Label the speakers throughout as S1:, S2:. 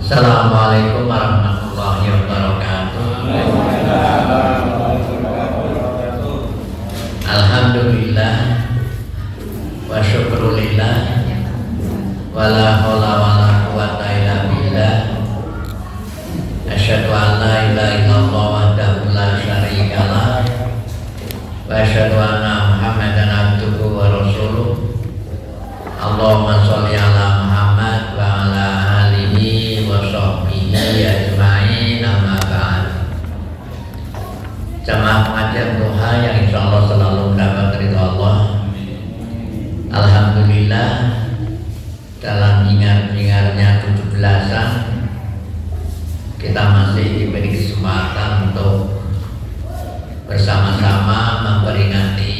S1: Assalamualaikum warahmatullahi wabarakatuh. Alhamdulillah wa syukrulillah wala haula wala quwata illa billah. Asyhadu an la ilaha illallah wahdahu la syarika lah wa asyhadu anna Muhammadan abduhu wa rasuluh. Allahumma sholli ala Muhammad wa ala alihi wa sahbihi ajma'in, amma ba'd. Jamaah pengajian duha yang insyaallah selalu mendapat ridha Allah. Alhamdulillah, dalam hingar-hingarnya 17-an kita masih diberi kesempatan untuk bersama-sama memperingati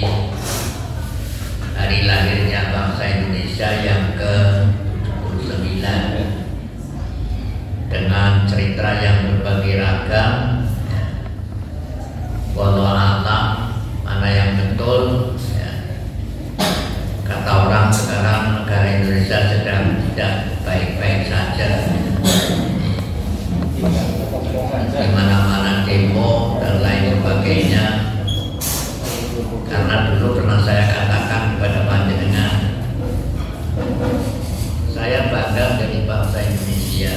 S1: hari lahirnya bangsa Indonesia yang ke-79 dengan cerita yang berbagai ragam. Wallahu a'lam mana yang betul ya. Kata orang sekarang negara Indonesia sedang tidak baik-baik saja, di mana-mana demo dan lain sebagainya. Karena dulu pernah saya katakan kepada panjenengan, saya bangga dari bangsa Indonesia,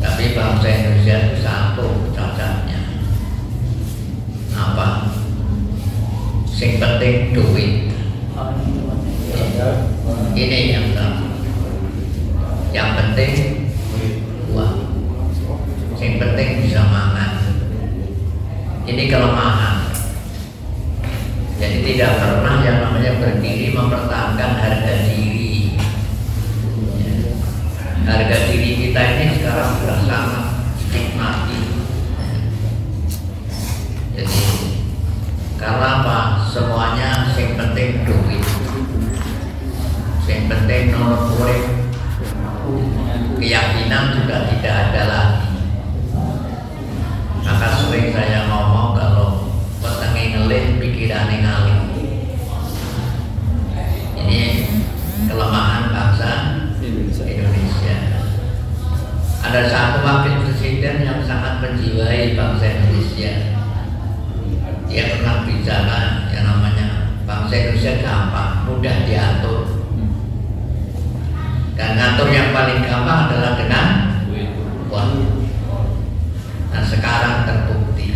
S1: tapi bangsa Indonesia itu satu cacatnya. Apa? Sing penting duit. Ini yang satu. Yang penting uang. Sing penting bisa makan. Ini kelemahan. Jadi tidak pernah yang namanya berdiri mempertahankan harga diri. Harga diri kita ini sekarang sudah sangat stigmatis. Jadi karena apa? Semuanya yang penting duit, yang penting nomor urip, keyakinan sudah tidak ada lagi. Maka sering saya ngomong kalau wetenge ngelih pikirane ngalih. Ini kelemahan bangsa Indonesia. Ada satu wakil presiden yang sangat menjiwai bangsa Indonesia. Dia pernah bicara yang namanya bangsa Indonesia gampang, mudah diatur. Dan ngatur yang paling gampang adalah dengan uang. Nah sekarang terbukti.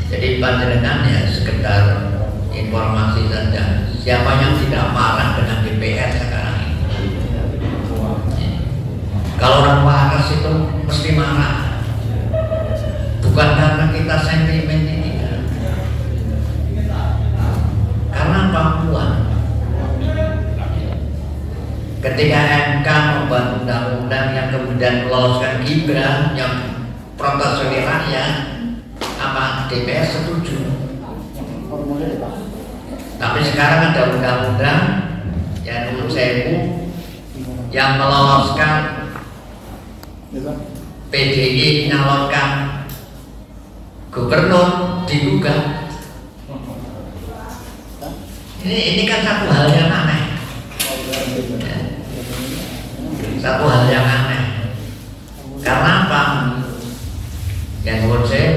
S1: Jadi panjenengan ya sekedar informasi saja. Siapa yang tidak marah dengan DPR sekarang ini? Kalau orang waras itu mesti marah. Bukan karena kita sentimen ini, karena Papua. Ketika MK membuat undang-undang yang kemudian meloloskan Gibran yang protes oleh rakyat, apa DPR setuju? Tapi sekarang ada undang-undang yang menurut saya yang meloloskan PDI menyalonkan gubernur digugat. Ini kan satu hal yang aneh. Satu hal yang aneh. Karena apa? Yang menurut saya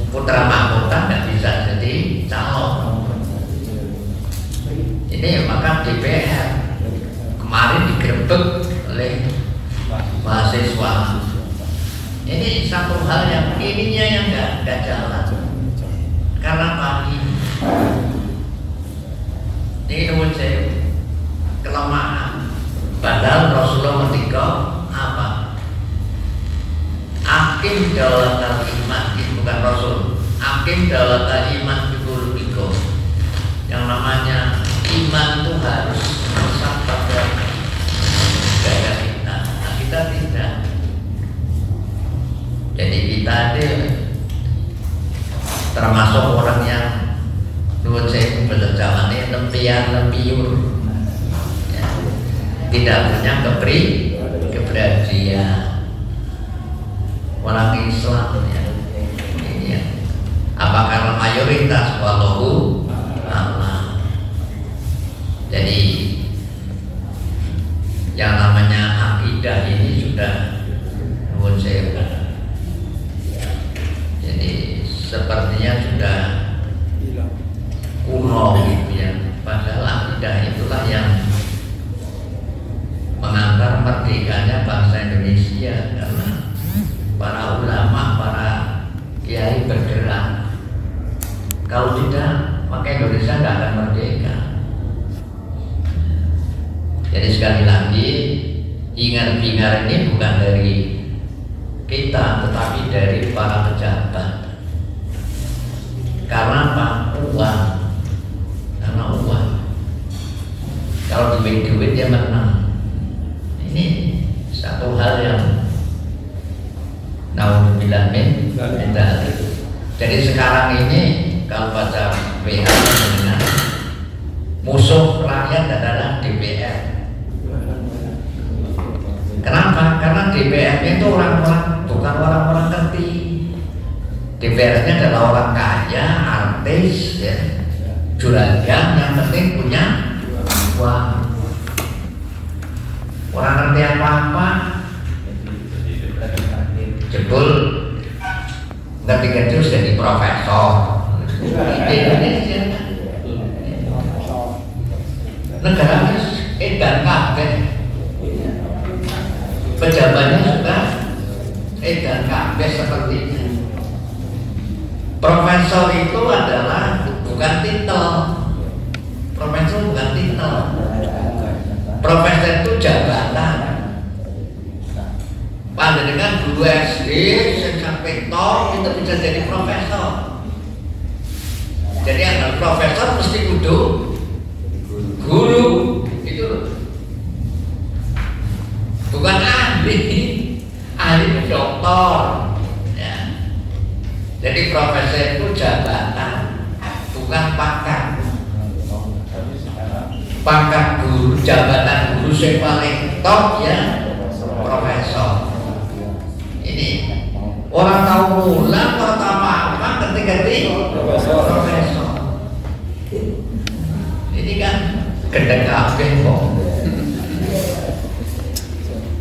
S1: putra mahkota nggak bisa jadi calon. Ini maka DPR kemarin digerebek oleh mahasiswa. Ini satu hal yang ininya yang nggak jalan. Karena pagi ini menurut saya kelemahan. Padahal Rasulullah ketika apa? Akim dawlatal iman, bukan Rasul. Akim dawlatal iman bikulubikum. Yang namanya iman itu harus meresap pada dada kita. Nah, kita tidak. Jadi kita ada termasuk orang yang menurut saya berjalan ini lempiur, ya. Tidak punya keberadian. Orang Islam ya. Ini ya. Apa karena mayoritas wallahu a'lam. Jadi yang namanya akidah ini sudah nuwun sewu. Jadi sepertinya sudah kuno gitu ya. Padahal akidah itulah yang mengantar merdekanya bangsa Indonesia, karena para ulama, para kiai bergerak. Kalau tidak, maka Indonesia tidak akan merdeka. Jadi sekali lagi, hingar-bingar ini bukan dari kita, tetapi dari para pejabat. Karena apa? Uang. Karena uang. Kalau duit-duit dia menang. Ini satu hal yang naudzubillah min dzalik. Jadi sekarang ini kalau baca WA dengan musuh rakyat adalah DPR. Kenapa? Karena DPR itu orang-orang, bukan orang-orang ngerti. DPR-nya adalah orang kaya, artis, ya, juragan, yang penting punya uang. Orang ngerti apa-apa, jebul ngerti-ngerti sudah jadi profesor di Indonesia. Negara edan kabeh, pejabatnya juga edan kabeh sepertinya. Profesor itu adalah bukan titel. Profesor bukan titel. Profesor itu jabatan. Panjenengan guru SD sampai top itu bisa jadi profesor. Jadi yang profesor mesti kudu guru itu loh. Bukan ahli doktor. Ya. Jadi profesor itu jabatan, bukan pangkat. Pangkat guru, jabatan guru yang paling top ya profesor. Ini orang tahu mulang, orang tahu apa ketika profesor. Ini kan gedeng kabeh kok.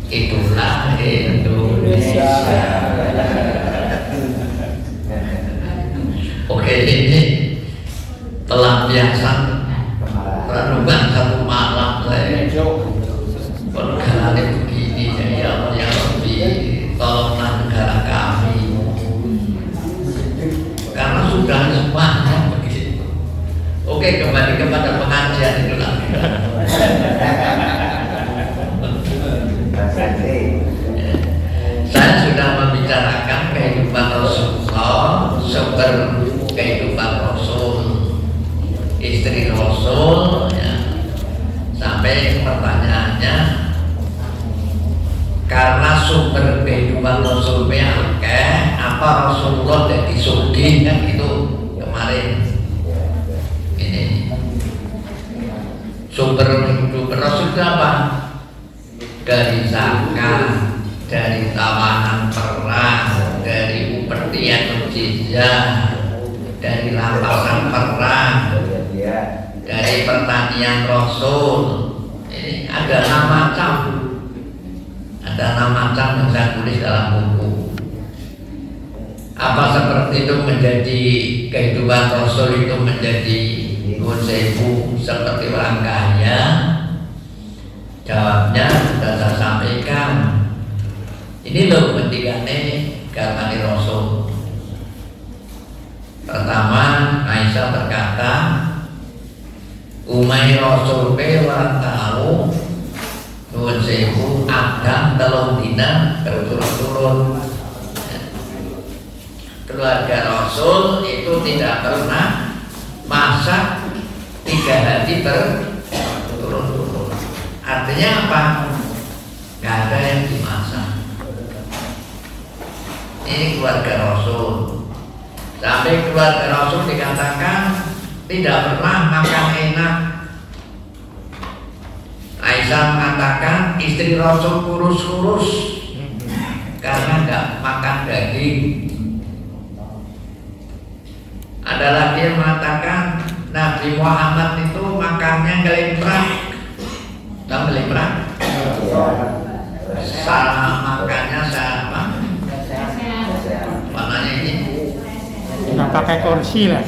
S1: Itulah Indonesia. Oke, ini pelampiasan renungan satu malam saya. Perkara begini ya Allah, ya Rabbi, tolonglah negara kami. Karena sudah semuanya begitu. Oke, kembali kepada pengajian itu lagi. Saya sudah membicarakan kehidupan Rasulullah, sumber kehidupan Rasul, istri Rasul, ya. Sampai pertanyaannya, karena sumber kehidupan Rasul akeh, apa Rasulullah jadi sugih kan itu kemarin. Ini sumber kehidupan Rasul itu apa? Dari zakat, dari tawanan perang, dari upetian mujizah, dari rampasan perang, dari pertanian Rasul. Ini ada 6 macam. Ada 6 macam yang saya tulis dalam buku. Apa seperti itu menjadi kehidupan Rasul itu menjadi nusebu seperti orang kaya? Jawabnya sudah saya sampaikan. Ini loh pentingane karmani Rasul. Pertama, Aisyah berkata, umai Rasul pe orang tahu nuwun sewu Adam telung dina berturut-turut. Keluarga Rasul itu tidak pernah masak 3 hari berturut-turut. Artinya apa? Gak ada yang dimasak. Ini keluarga Rasul. Sampai keluarga Rasul dikatakan tidak pernah makan enak. Aisyah mengatakan istri Rasul kurus-kurus karena nggak makan daging. Ada lagi yang mengatakan Nabi Muhammad itu makannya gelimrak. Tahu gelimrak? Cara makannya sama. Maknanya ini
S2: Nggak pakai kursi lah.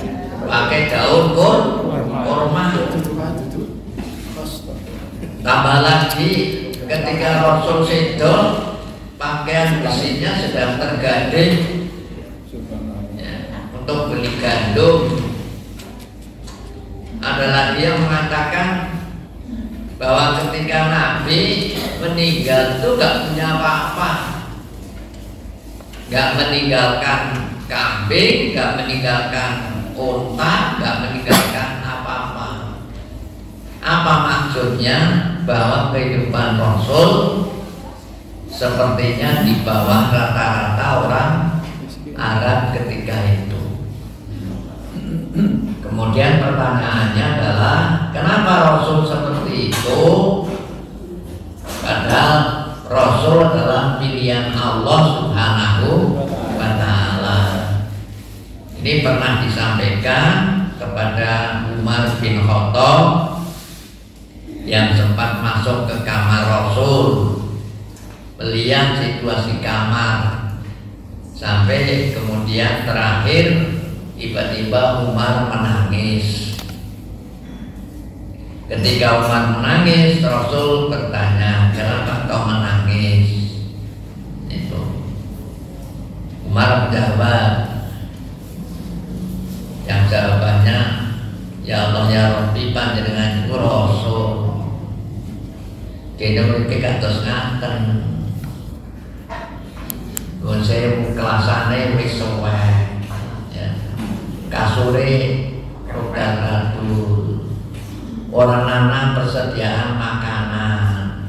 S1: pakai daun kurma. Tambah lagi ketika Rasul sedo, pakaian besinya sedang tergading ya, untuk beli gandum. Ada lagi yang mengatakan bahwa ketika Nabi meninggal itu gak punya apa-apa, gak meninggalkan kambing, gak meninggalkan unta, gak meninggalkan apa-apa. Apa maksudnya? Bahwa kehidupan Rasul sepertinya di bawah rata-rata orang Arab ketika itu. Kemudian pertanyaannya adalah kenapa Rasul seperti itu? Padahal Rasul adalah pilihan Allah Subhanahu wa Ta'ala. Ini pernah disampaikan kepada Umar bin Khattab yang sempat masuk ke kamar Rasul, melihat situasi kamar, sampai kemudian terakhir tiba-tiba Umar menangis. Ketika Umar menangis, Rasul bertanya, kenapa kau menangis? Itu Umar menjawab, yang jawabannya, ya Allah ya Rabbi, panjenengan iku Rasul. Kene mriki kados ngaten. Mun saya kelasane wis suwek. Ya. Kasure roda-radul. Orang nana persediaan makanan.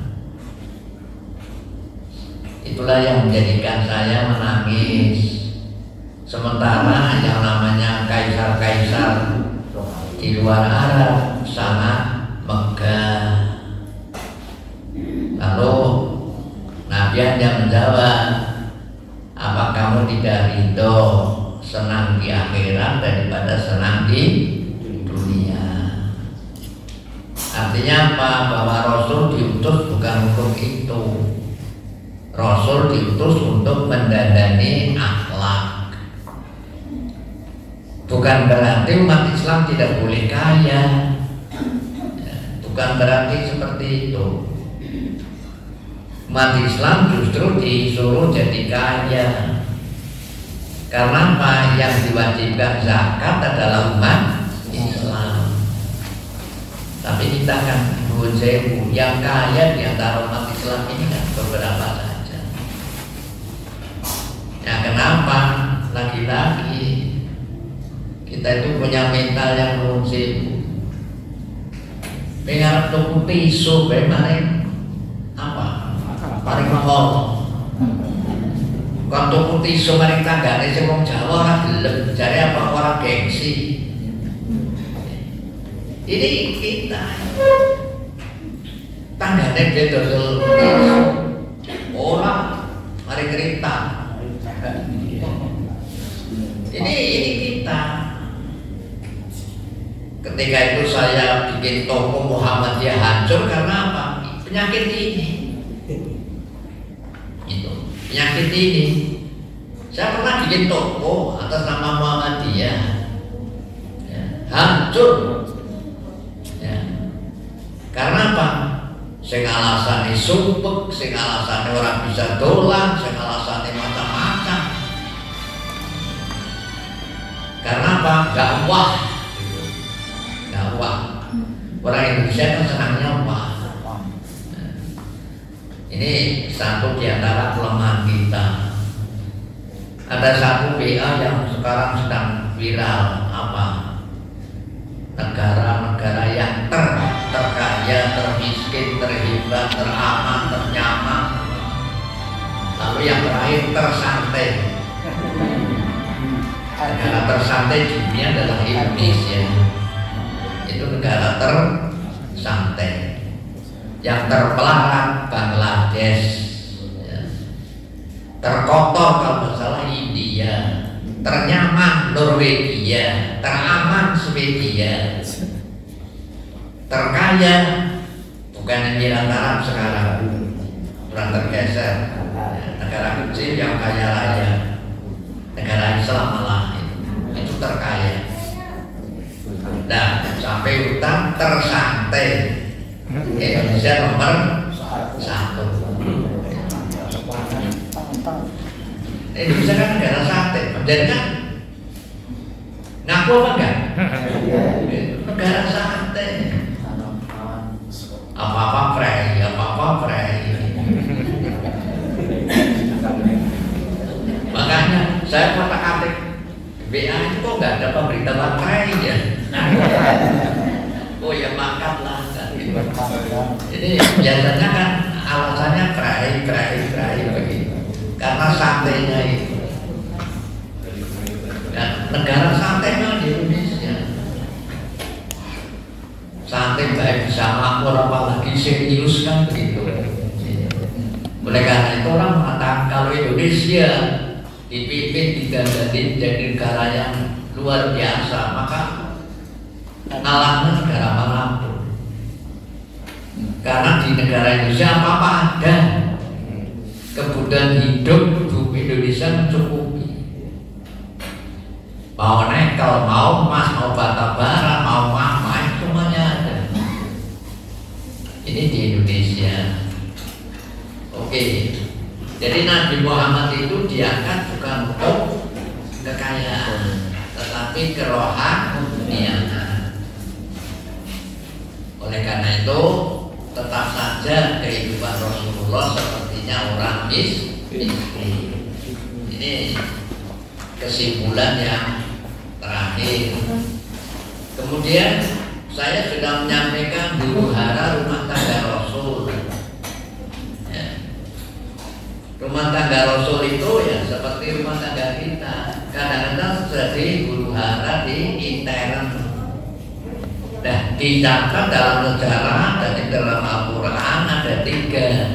S1: Itulah yang menjadikan saya menangis. Sementara yang namanya kaisar-kaisar di luar Arab sangat megah. Lalu Nabi hanya menjawab, apa kamu tidak ridho senang di akhirat daripada senang di dunia? Artinya apa? Bahwa Rasul diutus bukan untuk itu. Rasul diutus untuk mendandani akhlak. Bukan berarti umat Islam tidak boleh kaya. Bukan berarti seperti itu. Umat Islam justru disuruh jadi kaya. Karena apa? Yang diwajibkan zakat adalah umat Islam. Tapi kita kan yang kaya di antara umat Islam ini kan beberapa saja. Ya kenapa? Lagi-lagi kita itu punya mental yang lucu. Pengen tuku tisu, bagaimana? Apa? Paling mahal. Kan tuku tisu maring tanggane sing wong Jawa ora gelem, jare apa ora gengsi. Ini kita tanggane beda tisu. Ora mari cerita. Ini kita. Ketika itu saya bikin toko Muhammadiyah hancur karena apa? Penyakit ini. Penyakit ini. Saya pernah bikin toko atas nama Muhammadiyah, ya, hancur. Ya. Karena apa? Sing alasane sumpek, sing alasane orang bisa dolan, sing alasane macam-macam. Karena apa? Gak wah. Gak wah. Orang Indonesia kan senangnya wah. Ini satu di antara kelemahan kita. Ada satu WA yang sekarang sedang viral, apa? Negara-negara yang terkaya, termiskin, terhebat, teraman, ternyaman. Lalu yang terakhir tersantai. Negara tersantai di dunia adalah Indonesia. Itu negara tersantai. Yang terpelarat Bangladesh, ya. Terkotor kalau nggak salah India, ternyaman Norwegia, teraman Swedia, terkaya bukan Emirat Arab sekarang, kurang tergeser. Negara kecil yang kaya raya, negara Islam malah itu terkaya. Nah, sampai utang tersantai. Indonesia nomor 1. Indonesia kan negara santai, jadi kan ngaku apa enggak? Negara santai. Apa-apa free, apa-apa free. Makanya saya kotak-atik WA itu kok nggak ada pemberitahuan free ya? Oh ya makanlah. Jadi biasanya kan alasannya free begitu. Karena santainya itu. Dan negara santai mah di Indonesia. Santai baik bisa makmur apalagi serius kan begitu. Oleh karena itu orang mengatakan kalau Indonesia dipimpin digandadin jadi negara yang luar biasa, maka kalahnya negara manapun. Karena di negara Indonesia apa-apa ada. Kebutuhan hidup Indonesia mencukupi. Mau nikel, mau emas, mau bata bara, mau main semuanya ada. Ini di Indonesia. Oke. Jadi Nabi Muhammad itu diangkat bukan untuk kekayaan, tetapi kerohanian. Oleh karena itu tetap saja kehidupan Rasulullah sepertinya orang miskin. Ini kesimpulan yang terakhir. Kemudian saya sudah menyampaikan huru hara rumah tangga Rasul. Ya. Rumah tangga Rasul itu ya seperti rumah tangga kita. Kadang-kadang jadi huru hara di intern. Nah, dicatat dalam sejarah dan di dalam Al-Quran ada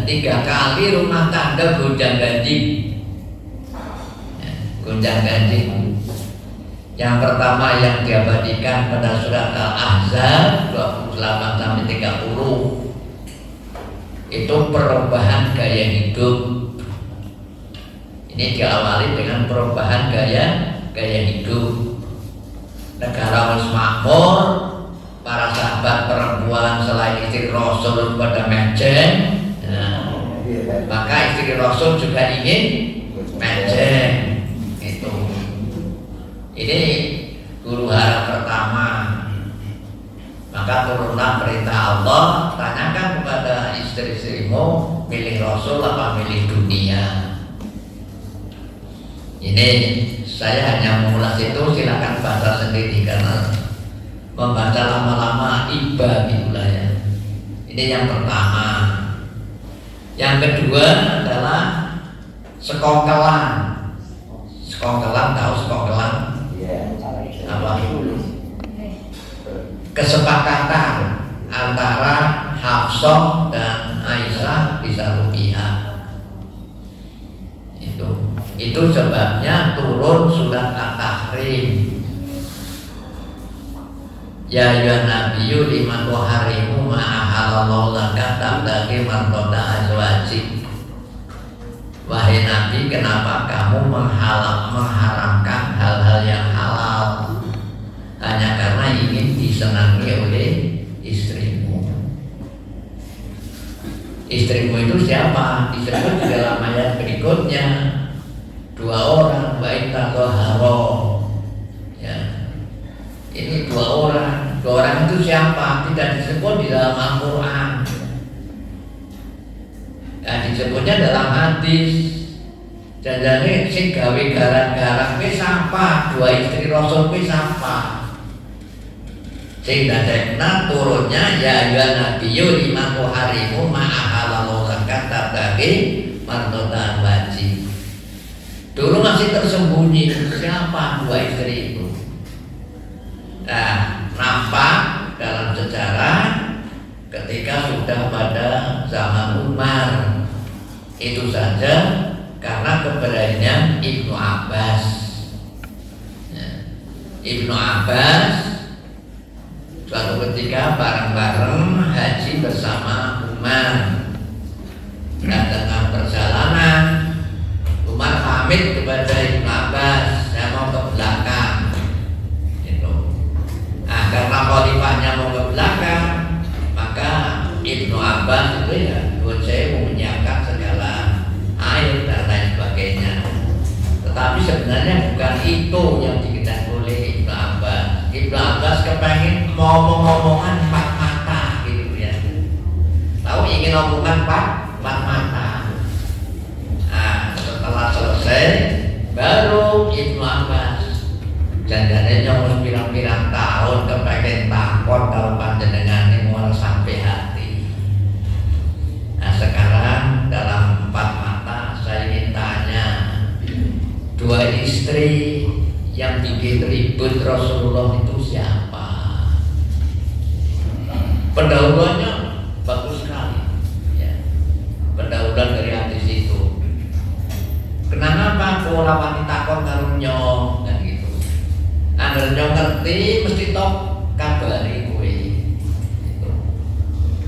S1: tiga kali rumah tangga gonjang-ganjing. Ya, gonjang-ganjing. Yang pertama yang diabadikan pada surat Al-Ahzab 28-30 itu perubahan gaya hidup. Ini diawali dengan perubahan gaya hidup. Negara harus makmur. Para sahabat perempuan selain istri Rasul pada mejeng, maka istri Rasul juga ingin mejeng. Itu. Ini huru hara pertama. Maka turunlah perintah Allah, tanyakan kepada istri-istrimu, milih Rasul apa milih dunia. Ini saya hanya mengulas itu, silakan baca sendiri karena membaca lama-lama iba gitulah ya. Ini yang pertama. Yang kedua adalah sekongkelan. Sekongkelan, tahu sekongkelan? Apa? Kesepakatan antara Hafsah dan Aisyah bisa Ruqiyah. Itu sebabnya turun surat At-Tahrim. Ya ayyuhan nabiyyu lima tuharimu ma ahallallahu laka tabtaghi mardata azwajik. Wahai Nabi, kenapa kamu mengharamkan hal-hal yang halal hanya karena ingin disenangi oleh istrimu? Istrimu itu siapa? Disebut di dalam ayat berikutnya 2 orang, baik tathaharo. Ya. Ini 2 orang. 2 orang itu siapa? Tidak disebut di dalam Al-Quran. Nah, disebutnya dalam hadis. Jadi sing gawe garang-garang kuwi sapa? 2 istri Rasul kuwi sapa? Sing dadekna turunnya ya ayyuhan nabiyyu lima tuharimu ma ahallallahu laka tabtaghi mardatan wajib. Dulu masih tersembunyi siapa 2 istri itu. Nah, nampak dalam sejarah ketika sudah pada zaman Umar, itu saja karena keberanian Ibnu Abbas. Ibnu Abbas suatu ketika bareng-bareng haji bersama Umar. Dan dengan perjalanan Umar pamit kepada Ibnu Abbas, saya mau ke belakang gitu. Nah, karena khalifahnya mau ke belakang, maka Ibnu Abbas itu ya buat saya mau menyiapkan segala air dan lain sebagainya. Tetapi sebenarnya bukan itu yang dikehendaki oleh Ibnu Abbas. Ibnu Abbas kepengen ngomong-ngomongan empat mata gitu ya. Tahu ingin omongan empat mata. Nah, setelah selesai baru Ibnu Abbas jangannya nyomong pirang-pirang tahun kepengen takon kalau panjenengan ini mau sampai hati. Nah, sekarang dalam empat mata saya ingin tanya, dua istri yang bikin ribut Rasulullah itu siapa? Pendahuluannya bagus sekali ya. Pendahuluan dari hadis itu. Kenapa pola wanita kon karo nyong kan gitu. Angger nyong ngerti mesti tok kabari kowe. Gitu.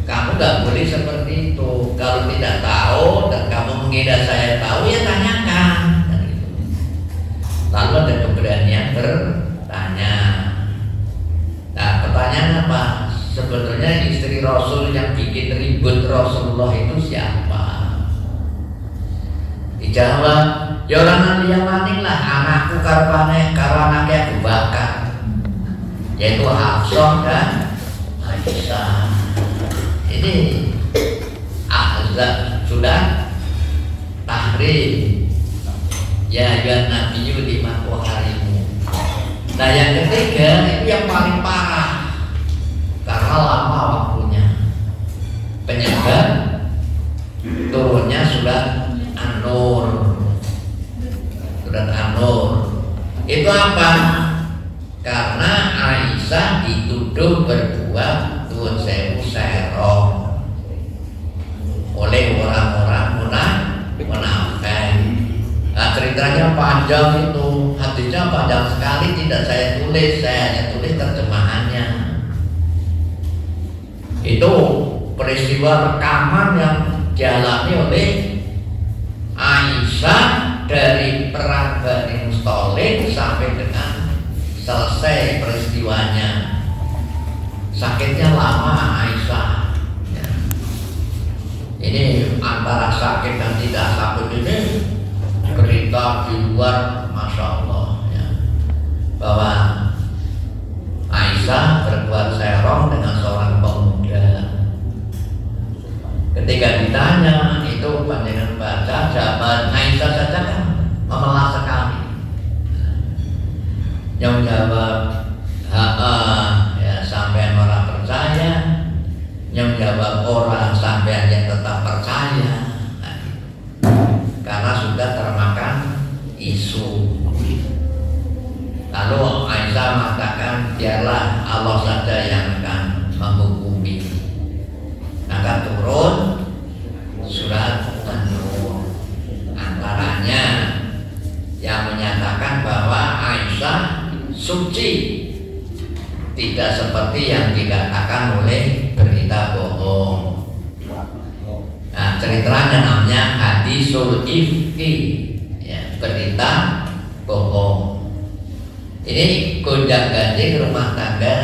S1: Kamu gak boleh seperti itu. Kalau tidak tahu dan kamu mengira saya tahu ya tanyakan. Kan gitu. Lalu ada keberanian bertanya. Nah, pertanyaan apa? Sebetulnya istri Rasul yang bikin ribut Rasulullah itu siapa? Dijawab, ya orang yang maning lah, anakku karpane karo anaknya Abu Bakar, yaitu Hafsah dan Aisyah. Ini Ahzab sudah tahrim. Ya Nabi lima harimu. Nah yang ketiga itu yang paling parah karena lama waktunya. Penyebab turunnya surat An-Nur. Surat An-Nur itu apa? Karena Aisyah dituduh berbuat tuan sewu serong oleh orang-orang munafik. Nah, ceritanya panjang itu, hadisnya panjang sekali, tidak saya tulis, saya hanya tulis terjemahannya. Itu peristiwa rekaman yang dialami oleh Aisyah dari perang Bani Mustalik sampai dengan selesai peristiwanya. Sakitnya lama Aisyah ya. Ini antara sakit dan tidak sakit ini cerita di luar, Masya Allah ya. Bahwa Aisyah berbuat serong dengan seorang pemuda. Ketika ditanya itu panjangan baca jawaban Aisyah saja kan memelah sekali. Yang jawab ya sampai orang percaya, yang jawab orang sampai yang tetap percaya. Karena sudah termakan isu. Lalu Aisyah mengatakan biarlah Allah saja yang akan menghukumi. Maka turun surat An-Nur. Antaranya yang menyatakan bahwa Aisyah suci, tidak seperti yang dikatakan oleh berita bohong. Nah, ceritanya namanya hadisul ifki ya, berita bohong. Ini gonjang-ganjing rumah tangga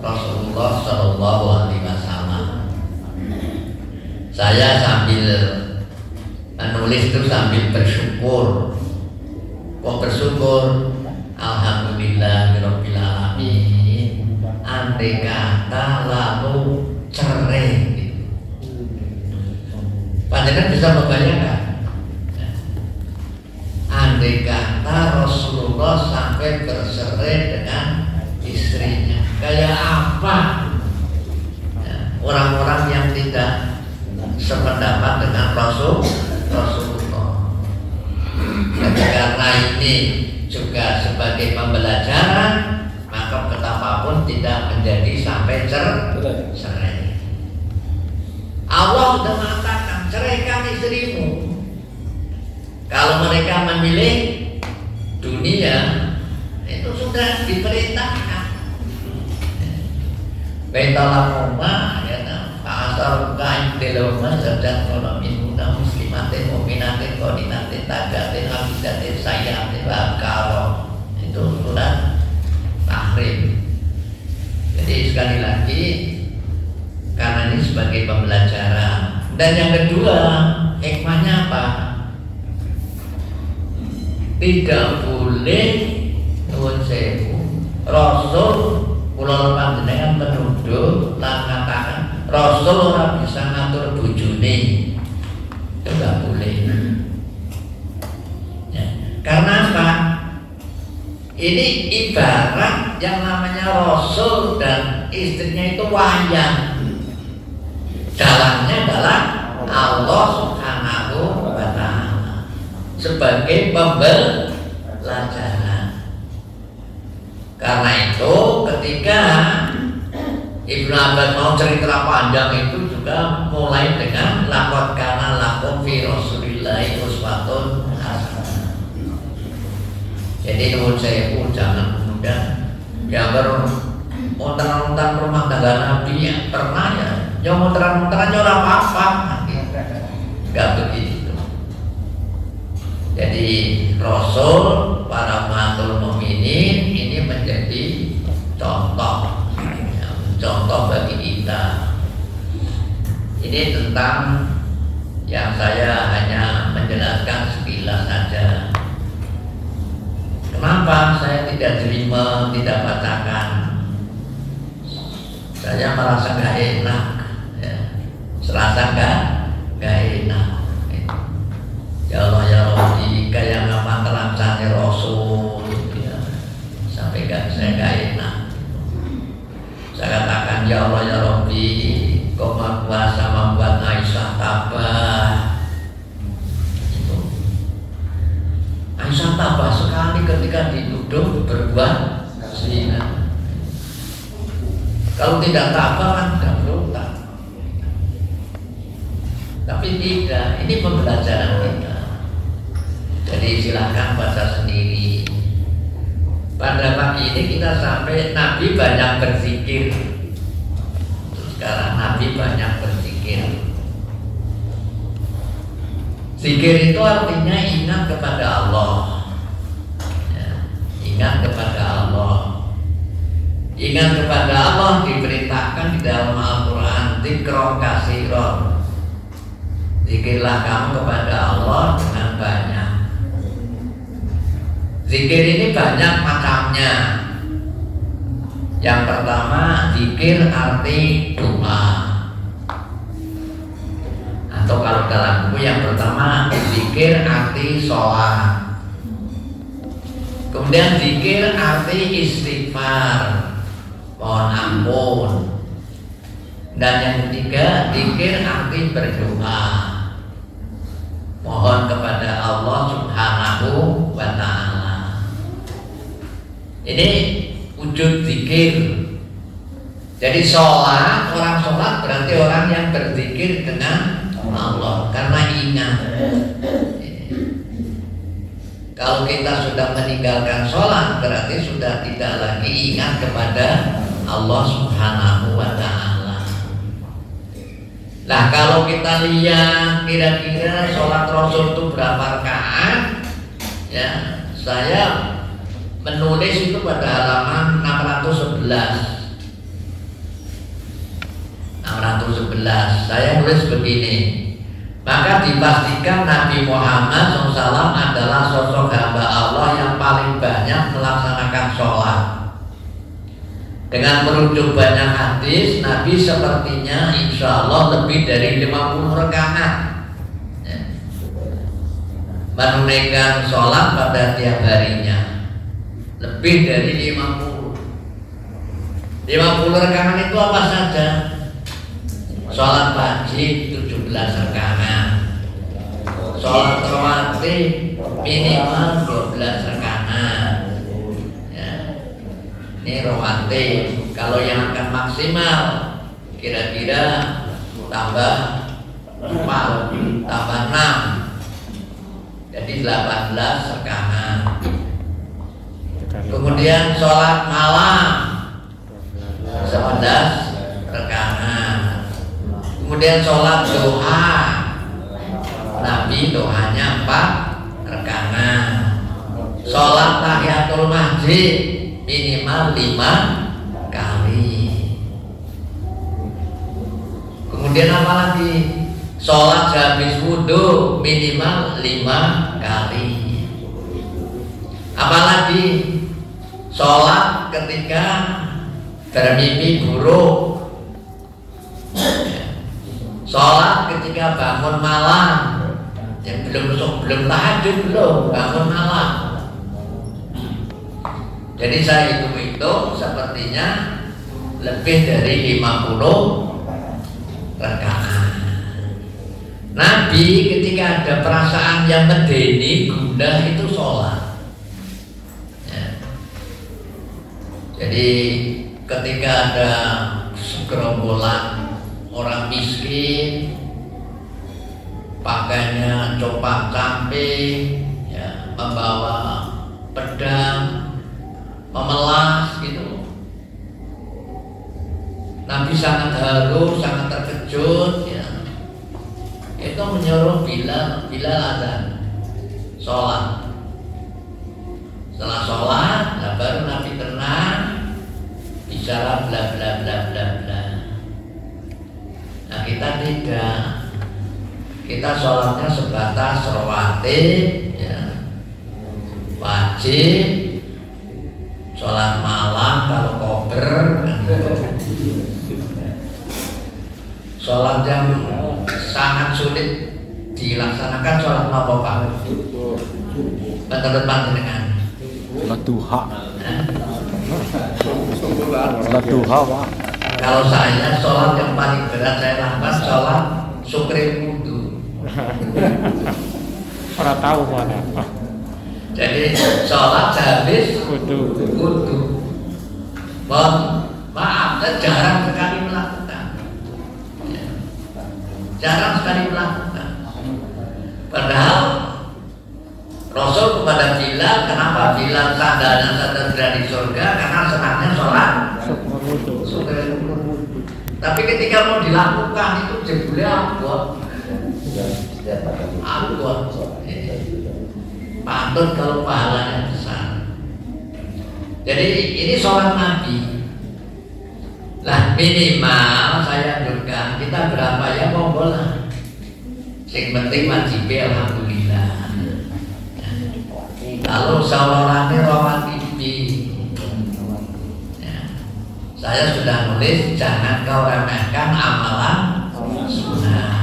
S1: Rasulullah Shallallahu Alaihi Wasallam. Saya sambil menulis itu sambil bersyukur. Kok bersyukur? Alhamdulillahirabbil alamin. Andai kata lalu cerai. Panjenengan bisa membayangkan, andai kata Rasulullah sampai bercerai dengan istrinya, kayak apa orang-orang yang tidak sependapat dengan Rasulullah. Karena ini juga sebagai pembelajaran, maka betapapun tidak menjadi sampai cerai. Allah sudah mengatakan ceraikan istrimu. Kalau mereka memilih dunia, itu sudah diperintahkan. Baitalah rumah, ya, asal kain teloma sedang kalau minum koninatin tagatin abidatin sayatin bakaro. Itu surat tahrim. Jadi sekali lagi, karena ini sebagai pembelajaran. Dan yang kedua, hikmahnya apa? Tidak boleh nuwun sewu Rasul kula panjenengan menuduh lan katakan Rasul ora bisa ngatur bojone. Itu enggak boleh. Ya. Karena apa? Ini ibarat yang namanya Rasul dan istrinya itu wayang. Dalamnya adalah Allah Subhanahu wa ta'ala sebagai pembelajaran. Karena itu ketika Ibnu Abbas mau cerita panjang itu juga mulai dengan laqad kana lakum fi Rasulillahi uswatun hasanah. Jadi menurut saya jangan kemudian ya montaran rumah tangga Nabi yang pernah ya montaran orang apa-apa, nggak begitu. Jadi Rasul para matul mukminin ini menjadi contoh bagi kita. Ini tentang yang saya hanya menjelaskan sekilas saja. Kenapa saya tidak terima, tidak bacakan? Saya merasa gak enak, ya. Serasa gak enak. Ya Allah ya Rabbi, kayak nama telangsangnya Rasul, ya. Sampai saya gak enak. Saya katakan ya Allah ya Rabbi, Kau Maha Kuasa membuat Aisyah tabah. Aisyah tabah sekali ketika dituduh berbuat zina. Kalau tidak tabah kan tidak berontak. Tapi tidak, ini pembelajaran kita. Jadi silahkan baca sendiri. Pada pagi ini kita sampai Nabi banyak berzikir. Sekarang Nabi banyak berzikir. Zikir itu artinya ingat kepada Allah, ya, ingat kepada Allah. Ingat kepada Allah diperintahkan di dalam Al-Quran, dzikron katsiron. Zikirlah kamu kepada Allah dengan banyak. Zikir ini banyak macamnya. Yang pertama, zikir arti doa. Atau kalau dalam buku yang pertama, zikir arti sholat. Kemudian zikir arti istighfar, mohon ampun. Dan yang ketiga, zikir arti berdoa, mohon kepada Allah Subhanahu wa ta'ala. Ini wujud zikir. Jadi sholat, orang sholat berarti orang yang berzikir dengan Allah karena ingat. Kalau kita sudah meninggalkan sholat berarti sudah tidak lagi ingat kepada Allah Subhanahu wa ta'ala. Nah kalau kita lihat kira-kira sholat Rasul itu berapa rakaat, ya saya menulis itu pada halaman 611. Saya nulis begini. Maka dipastikan Nabi Muhammad SAW adalah sosok hamba Allah yang paling banyak melaksanakan sholat. Dengan merujuk banyak hadis, Nabi sepertinya insya Allah lebih dari 50 rakaat ya, menunaikan sholat pada tiap harinya. Lebih dari 50 rakaat itu apa saja? Sholat wajib 17 rakaat, sholat rawatib minimal 12 rakaat. Ya. Ini rawatib. Kalau yang akan maksimal kira-kira tambah 4, tambah 6, jadi 18 rakaat. Kemudian sholat malam 11 rakaat. Kemudian sholat duha 8 Nabi itu hanya 4 rakaat. Sholat tahiyatul masjid minimal 5 kali. Kemudian apa lagi? Sholat habis wudhu minimal 5 kali. Apalagi sholat ketika bermimpi buruk, sholat ketika bangun malam, yang belum tahajud, belum bangun malam. Jadi saya hitung sepertinya lebih dari 50 rakaat. Nabi ketika ada perasaan yang medeni, gundah, itu sholat. Ya. Jadi ketika ada segerombolan orang miskin, pakainya copak camping, ya, membawa pedang, memelas gitu. Nabi sangat haru, sangat terkejut, ya. Itu menyuruh Bilal azan, sholat. Setelah sholat, baru Nabi tenang, bicara bla bla bla bla bla. Nah, kita tidak. Kita sholatnya sebatas rawatib, ya, wajib, sholat malam kalau kober, sholat yang sangat sulit dilaksanakan sholat apa Pak? Menurut panjenengan?
S2: Sholat duha. Sholat duha Pak.
S1: Kalau saya sholat yang paling berat saya lakukan sholat syukur wudhu.
S2: Orang tahu mana.
S1: Jadi sholat habis wudhu. Maaf, saya jarang sekali melakukan. Jarang sekali melakukan. Padahal Rasul kepada Bilal, kenapa Bilal sandalnya sandal di surga? Karena senangnya sholat syukur. Tapi ketika mau dilakukan itu jebule abot. Patut kalau pahalanya besar. Jadi ini sholat Nabi. Lah minimal saya juga kita berapa ya monggo lah. Yang penting wajib alhamdulillah. Lalu sawarane rawatib. Saya sudah nulis jangan kau remehkan amalan sunnah.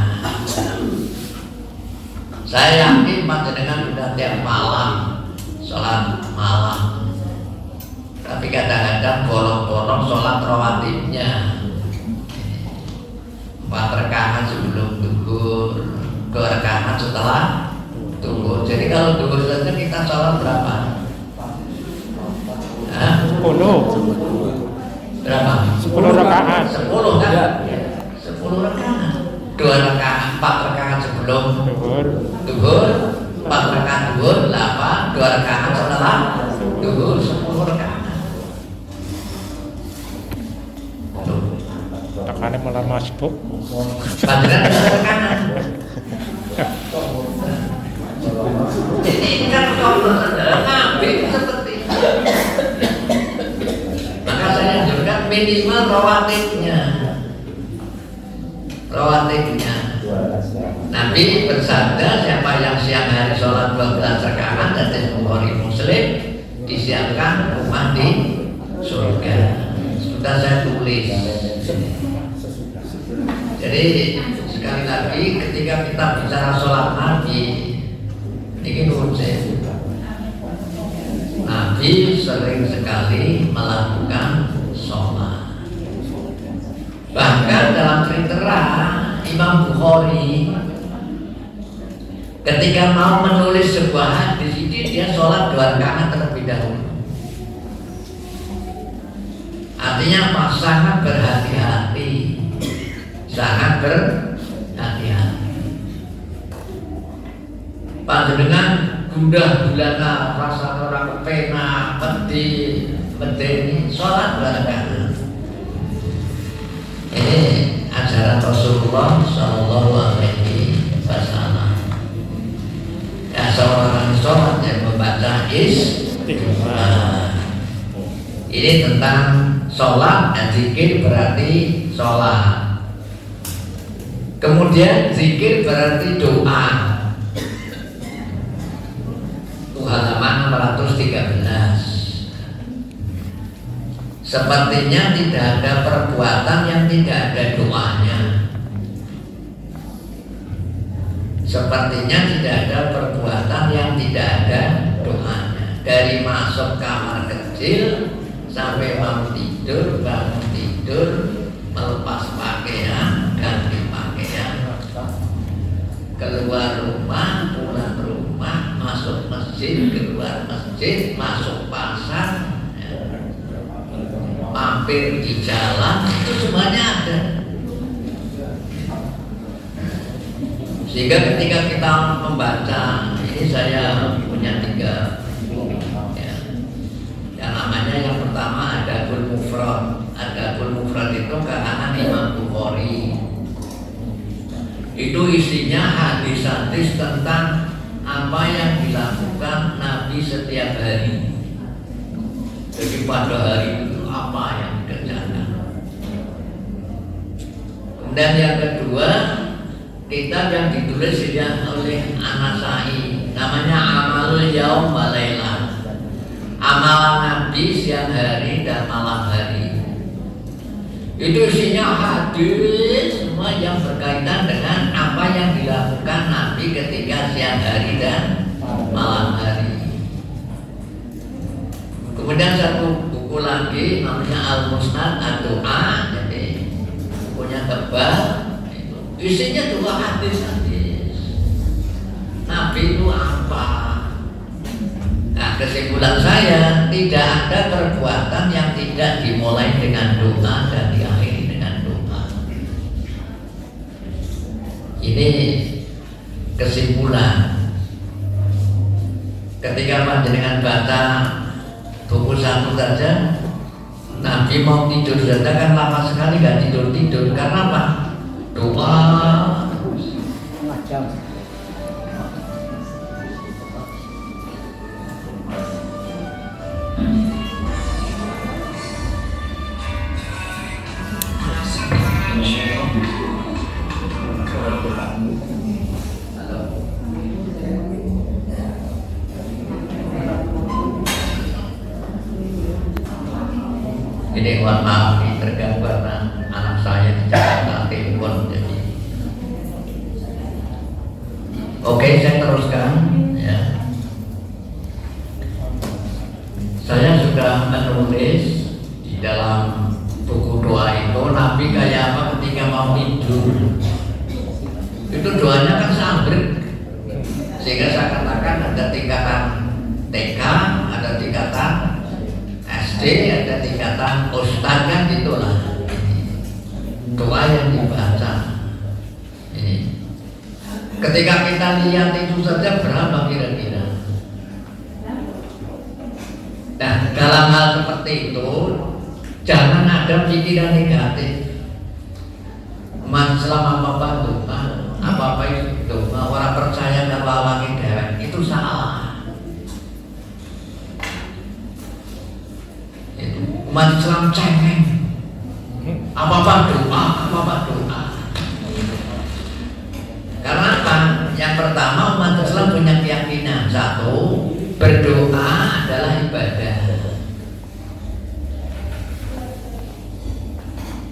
S1: Saya yakin panjenengan sudah tiap malam sholat malam. Tapi kadang-kadang bolong-bolong sholat rawatibnya 4 rakaat sebelum duhur, 2 rakaat setelah duhur. Jadi kalau duhur saja kita sholat berapa?
S2: 10.
S1: Berapa?
S2: 10 rakaat.
S1: 10 kan? 10 rakaat. 2 rakaat, 4 rakaat sebelum duhur, 4 rakaat duhur, 8, 2 rakaat setelah duhur, 10 rakaat.
S2: Tekannya malah masbuk.
S1: Panjenengan rakaat. Ini kan kalau Nabi seperti itu. Maka saya juga minimal rawatibnya. Nabi bersabda, siapa yang siang hari sholat 12 rakaat dan Bukhari Muslim, disiapkan rumah di surga. Sudah saya tulis. Jadi sekali lagi ketika kita bicara sholat Nabi, ini konsep. Nabi sering sekali melakukan sholat. Bahkan dalam cerita Imam Bukhari ketika mau menulis sebuah hadis ini dia sholat 2 rakaat terlebih dahulu. Artinya apa? Sangat berhati-hati. Panjenengan gundah gulana rasa orang pena medeni sholat 2 rakaat. Ini ajaran Rasulullah Shallallahu Alaihi Wasallam. sholat yang membaca istighfar. Ini tentang sholat, dan zikir berarti sholat. Kemudian zikir berarti doa. Itu halaman 613. Sepertinya tidak ada perbuatan yang tidak ada doanya. Sepertinya tidak ada perbuatan yang tidak ada doanya. Dari masuk kamar kecil sampai mau tidur, bangun tidur, melepas pakaian, ganti pakaian, keluar rumah, pulang rumah, masuk masjid, keluar masjid, masuk pasar, mampir di jalan, itu semuanya ada. Sehingga ketika kita membaca, ini saya punya 3 ya. Yang namanya yang pertama ada Adabul Mufrad. Adabul Mufrad itu karangan Imam Bukhari. Itu isinya hadis-hadis tentang apa yang dilakukan Nabi setiap hari. Jadi pada hari itu apa yang dikerjakan. Kemudian yang kedua, kitab yang ditulis oleh An-Nasai, namanya Amalul Yaum wa Lailah. Amalan Nabi siang hari dan malam hari. Itu isinya hadis semua yang berkaitan dengan apa yang dilakukan Nabi ketika siang hari dan malam hari. Kemudian satu buku lagi namanya Al-Musnad Ad-Du'a, jadi punya tebal. Isinya juga hadis-hadis Nabi itu apa. Nah, kesimpulan saya, tidak ada perbuatan yang tidak dimulai dengan doa dan diakhiri dengan doa. Ini kesimpulan. Ketika panjenengan baca buku satu saja, Nabi mau tidur saja kan lama sekali gak tidur-tidur. Karena apa? Doa
S3: macam
S1: ini mohon maaf nih, terganggu karena anak saya di Jakarta telepon. Jadi oke, saya teruskan ya. Saya sudah menulis di dalam buku doa itu Nabi kayak apa ketika mau tidur. Itu doanya kan sambil, sehingga saya katakan ada tingkatan TK, ada tingkatan SD, ada tingkatan ustaz, kan itulah doa yang dibaca. Ini ketika kita lihat itu saja berapa kira-kira. Nah, dalam hal seperti itu jangan ada pikiran negatif. Selama apa doa, apa itu doa, orang percaya kalau awake dhewe itu salah. Umat Islam cengeng, apa-apa doa. Karena apa? Yang pertama, umat Islam punya keyakinan, satu, berdoa adalah ibadah.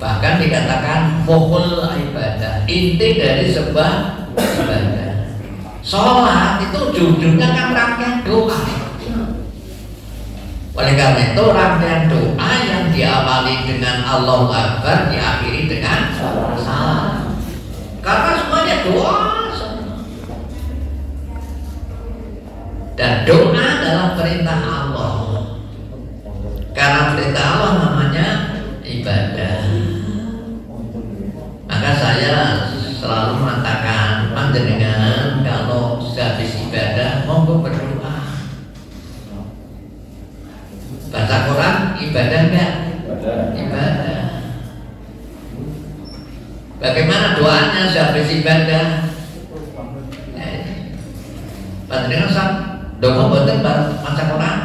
S1: Bahkan dikatakan pokok ibadah, inti dari sebuah ibadah. Sholat itu ujung-ujungnya kan rangkaian doa. Oleh karena itu rangkaian doa yang diawali dengan Allahu Akbar diakhiri dengan salam. Karena semuanya doa. Dan doa adalah perintah Allah. Karena perintah Allah namanya ibadah. Maka saya selalu mengatakan panjenengan kalau habis ibadah monggo berdoa. Baca Quran ibadah enggak? Ibadah. Bagaimana doanya sehabis ibadah? Panjenengan Ndonga mboten bar maca Quran.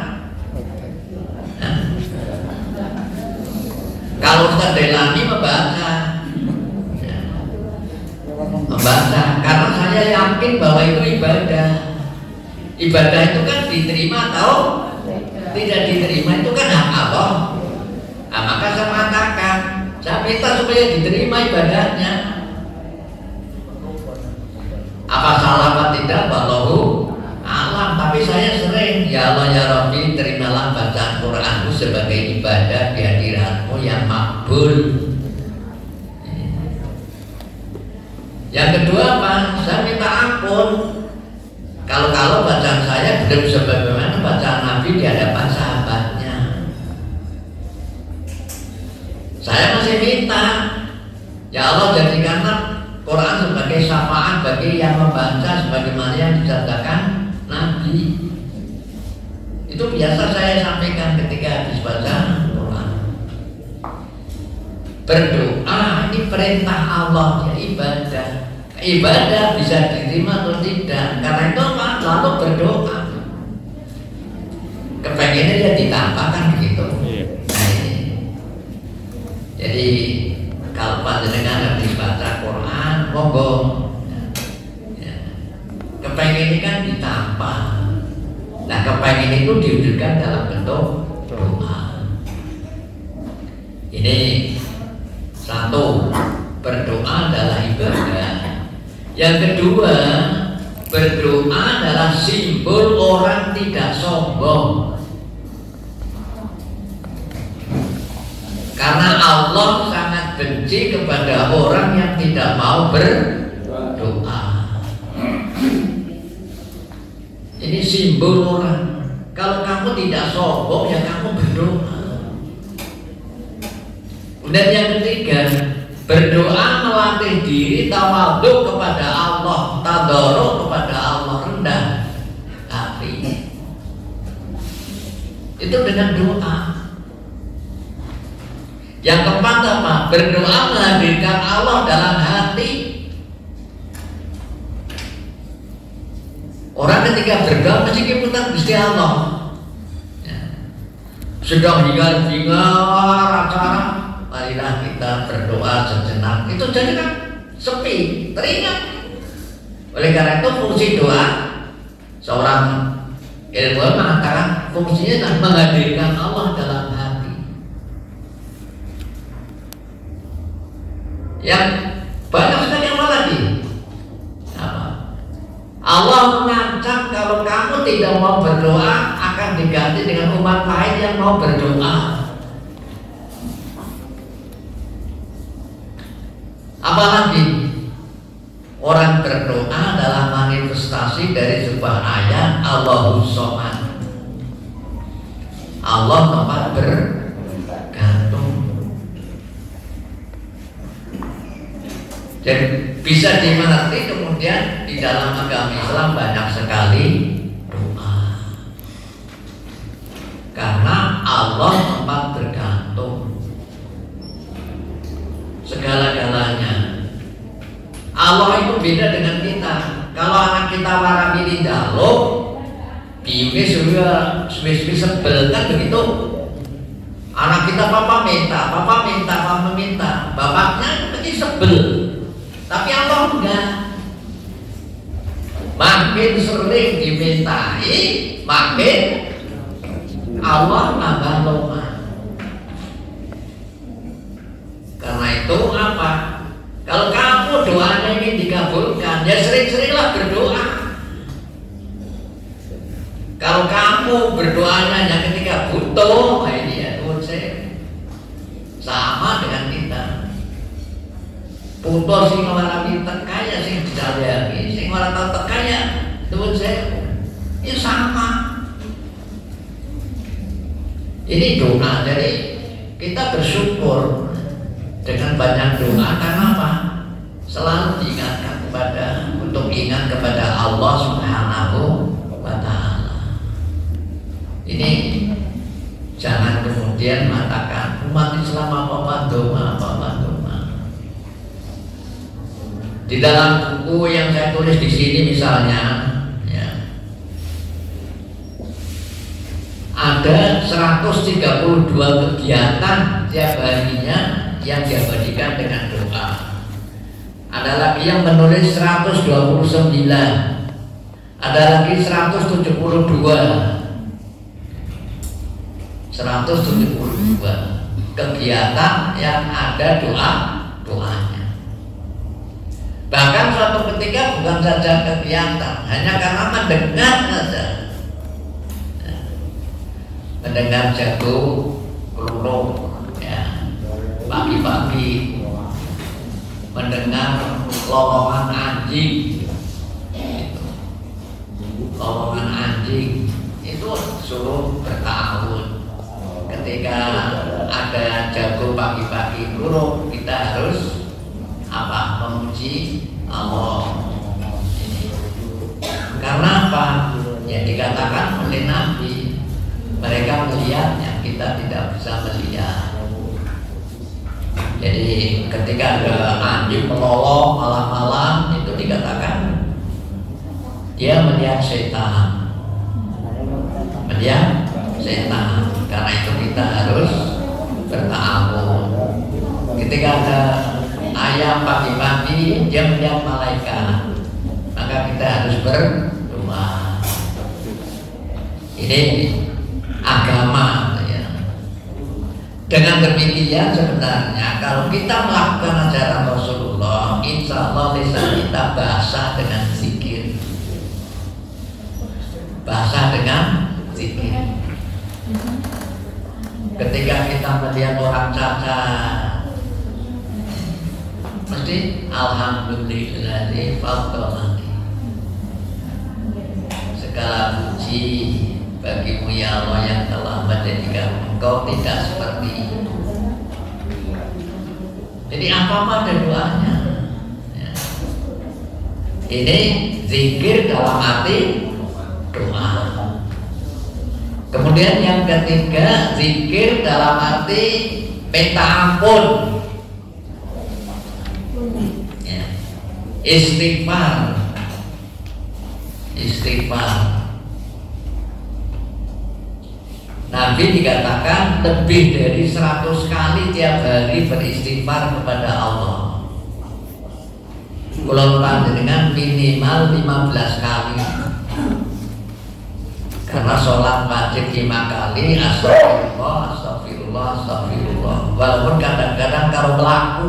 S1: Nah. Kalau Ustaz Delani membaca, karena saya yakin bahwa itu ibadah. Ibadah itu kan diterima atau tidak diterima, itu kan hak Allah. Nah, maka saya mengatakan, saya minta supaya diterima ibadahnya. Apa salah apa tidak, wallahu alam. Tapi saya sering, ya Allah ya Rabbi, terimalah bacaan Quranku sebagai ibadah di hadiratmu yang makbul. Yang kedua apa? Saya minta ampun kalau bacaan saya belum sebagaimana bacaan Nabi di hadapan sahabatnya. Saya masih minta, ya Allah jadikanlah Quran sebagai syafaat bagi yang membaca sebagaimana yang disabdakan Nabi. Itu biasa saya sampaikan ketika habis baca Quran. Berdoa ini perintah Allah, ya ibadah. Ibadah bisa diterima atau tidak, karena itu apa? Lalu berdoa. Kepengennya ya ditambahkan begitu. Nah ini. Jadi kalau panjenengan habis baca Quran, monggo. Ya. Kepengen ini kan ditambah. Nah kepengen itu diwujudkan dalam bentuk doa. Ini satu, berdoa adalah ibadah. Yang kedua, berdoa adalah simbol orang tidak sombong. Karena Allah sangat benci kepada orang yang tidak mau berdoa. Ini simbol orang. Kalau kamu tidak sombong, ya kamu berdoa. Dan yang ketiga, berdoa melatih diri tawadhu kepada Allah, tadarruk kepada Allah, rendah hati. Itu dengan doa. Yang keempat apa? Berdoa menghadirkan Allah dalam hati. Orang ketika berdoa mesti keputar Gusti Allah. Ya. Sudah hingar-bingar acara, marilah kita berdoa sejenak. Itu jadi kan sepi, teringat. Oleh karena itu fungsi doa, seorang ilmuwan mengatakan fungsinya adalah menghadirkan Allah dalam hati. Yang banyak sekali apa lagi? Apa? Allah mengancam kalau kamu tidak mau berdoa akan diganti dengan umat lain yang mau berdoa. Apalagi orang berdoa adalah manifestasi dari sebuah ayat Allahus Shomad. Allah tempat bergantung. Jadi bisa dimengerti kemudian di dalam agama Islam banyak sekali doa. Karena Allah tempat bergantung. Segala-galanya. Allah itu beda dengan kita. Kalau anak kita waramili jaluk, biungnya sudah sebel kan begitu. Anak kita papa minta, mama minta, bapaknya pasti sebel. Tapi Allah enggak. Makin sering dimintai, makin Allah nambah loma. Karena itu apa? Kalau kamu doanya ingin dikabulkan, ya sering-seringlah berdoa. Kalau kamu berdoanya hanya ketika butuh, nah ini ya Tuhan saya sama dengan kita. Butuh sing ngalami tekaya, sing dicari, sing ora tau tekaya, Tuhan saya ini sama. Ini doa, jadi kita bersyukur dengan banyak doa karena apa? Selalu diingatkan untuk ingat kepada Allah Subhanahu wa Ta'ala. Ini jangan kemudian mengatakan umat Islam apa doa. Di dalam buku yang saya tulis di sini misalnya, ya, 132 kegiatan tiap harinya yang diabadikan dengan doa. Ada lagi yang menulis 129, ada lagi 172 kegiatan yang ada doanya. Bahkan suatu ketika bukan saja kegiatan, hanya karena mendengar saja, mendengar jago kelulung ya, pagi-pagi mendengar lowongan anjing, lowongan anjing itu suruh bertahun. Ketika ada jago pagi-pagi kelulung, kita harus apa? Memuji Allah. Karena apa? Ya dikatakan oleh Nabi, mereka melihatnya, kita tidak bisa melihat. Jadi ketika ada anjing melolong malam-malam, itu dikatakan dia melihat setan, melihat setan. Karena itu kita harus bertawun. Ketika ada ayam pagi-pagi, dia melihat malaikat, maka kita harus berdoa. Ini agama ya. Dengan demikian sebenarnya kalau kita melakukan ajaran Rasulullah, insya Allah lisan kita basah dengan zikir, basah dengan zikir. Ketika kita melihat orang cacat, mesti alhamdulillahi faddalani, segala puji bagimu ya Allah yang telah menjadikan engkau tidak seperti itu. Jadi apa ada doanya ya. Ini zikir dalam arti doa. Kemudian yang ketiga, zikir dalam arti minta ampun ya. Istighfar. Nabi dikatakan lebih dari 100 kali tiap hari beristighfar kepada Allah. Kalau panjenengan minimal 15 kali. Karena sholat wajib 5 kali, astagfirullah. Walaupun kadang-kadang kalau pelaku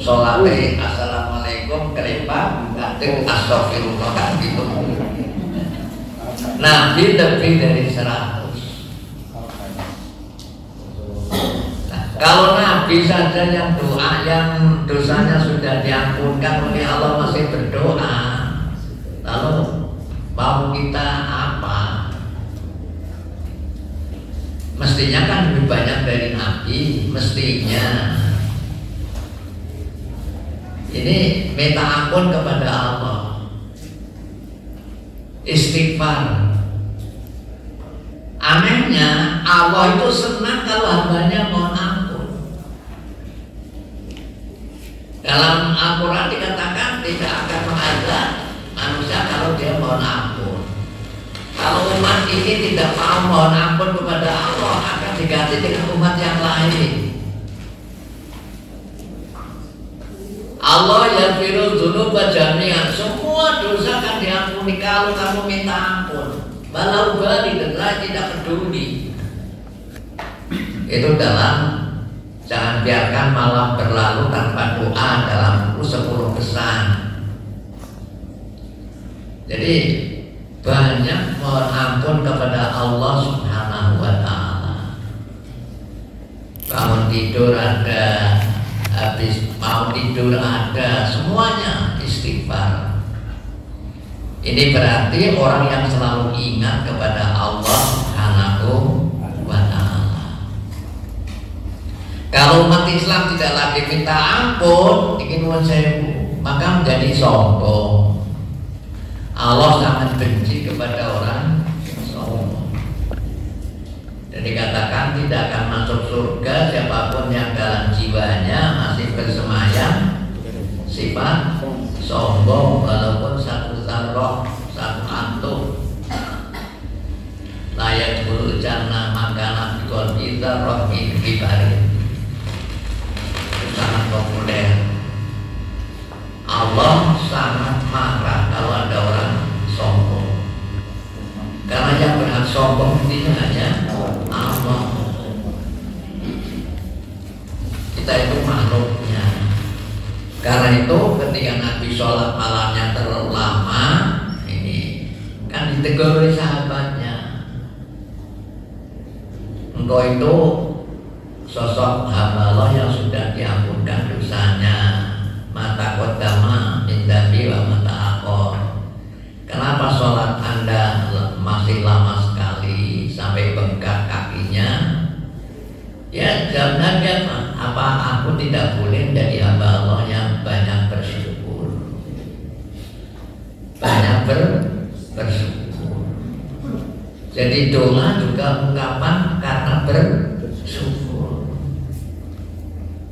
S1: sholatnya assalamualaikum kelempar, ngadeg astagfirullah kan gitu. Nabi lebih dari 100. Nah, kalau Nabi saja yang doa, yang dosanya sudah diampunkan oleh Allah masih berdoa, lalu mau kita apa? Mestinya kan lebih banyak dari Nabi, mestinya. Ini minta ampun kepada Allah, istighfar. Anehnya Allah itu senang kalau hambanya mohon ampun. Dalam Al-Quran dikatakan tidak akan mengazab manusia kalau dia mohon ampun. Kalau umat ini tidak mau mohon ampun kepada Allah, akan diganti dengan umat yang lain. Allah yaghfiru dzunuba jami'an, semua dosa akan diampuni kalau kamu minta ampun. Walau bali dan tidak peduli. Itu dalam jangan biarkan malam berlalu tanpa doa dalam 10 pesan. Jadi banyak mohon ampun kepada Allah Subhanahu wa ta'ala. Bangun tidur ada, habis mau tidur ada, semuanya istighfar. Ini berarti orang yang selalu ingat kepada Allah Subhanahu wa ta'ala. Kalau umat Islam tidak lagi minta ampun, ingin sewu, maka menjadi sombong. Allah sangat benci kepada orang sombong. Dan dikatakan tidak akan masuk surga siapapun yang dalam jiwanya masih bersemayam sifat sombong, walaupun satu zarrah, satu antum. Layak silaturahmi kibarin. Sangat populer. Allah sangat marah kalau ada orang sombong. Karena yang berhak sombong itu hanya Allah. Kita itu makhluknya. Karena itu ketika Nabi sholat malamnya terlalu lama, ini kan ditegur oleh sahabatnya. Engkau itu sosok hamba Allah yang sudah diampunkan dosanya. Mata kodama mindabi wa mata akor. Kenapa sholat Anda masih lama sekali sampai bengkak kakinya? Ya jawabnya apa aku tidak boleh menjadi hamba Allah yang banyak bersyukur, banyak bersyukur. Jadi doa juga ungkapan karena bersyukur.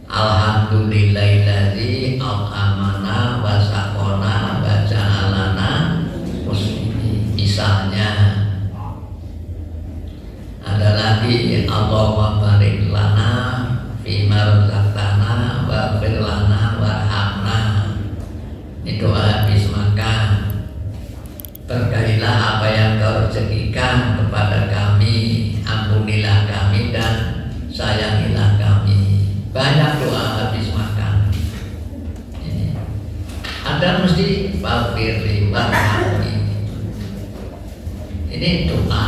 S1: Alhamdulillahilladzi at'amana wa saqona wa ja'alana muslimin. Misalnya ada lagi Allahumma barik lana fima razaqtana wa fir lana warhamna. Ini doa habis makan. Berkailah apa yang kau rezekikan kepada kami, ampunilah kami dan sayangilah kami. Banyak doa habis makan. Ini ada mesti wafirli warhamni. Ini doa.